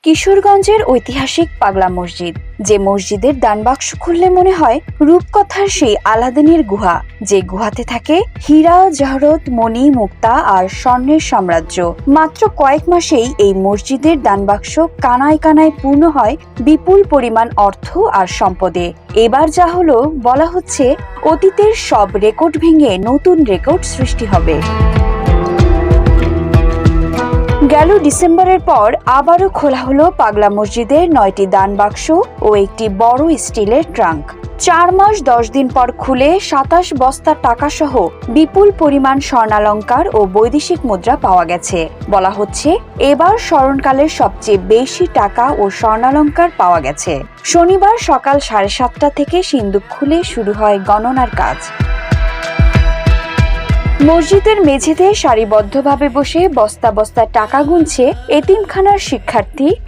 কিশোরগঞ্জের ঐতিহাসিক পাগলা মসজিদ, যে মসজিদের দানবাক্স খুললে মনে হয় রূপকথার সেই আলাদিনের গুহা, যে গুহাতে থাকে হীরা, জহরত, মণি, মুক্তা আর স্বর্ণের সাম্রাজ্য। মাত্র কয়েক মাসেই এই মসজিদের দানবাক্স কানায় কানায় পূর্ণ হয় বিপুল পরিমাণ অর্থ আর সম্পদে। এবার যা হলো, বলা হচ্ছে অতীতের সব রেকর্ড ভেঙে নতুন রেকর্ড সৃষ্টি হবে। গেল ডিসেম্বরের পর আবারও খোলা হলো পাগলা মসজিদের 9টি দান বাক্স ও একটি বড় স্টিলের ট্রাঙ্ক। 4 মাস 10 দিন পর খুলে 27 বস্তা টাকা সহ বিপুল পরিমাণ স্বর্ণালংকার ও বৈদেশিক মুদ্রা পাওয়া গেছে। বলা হচ্ছে এবার স্মরণকালের সবচেয়ে বেশি টাকা ও স্বর্ণালংকার পাওয়া গেছে। শনিবার সকাল 7:30টা থেকে সিন্দুক খুলে শুরু হয় গণনার কাজ। মসজিদের মেঝেতে সারিবদ্ধভাবে বসে বস্তা বস্তা টাকা গুনছে এতিমখানার শিক্ষার্থী,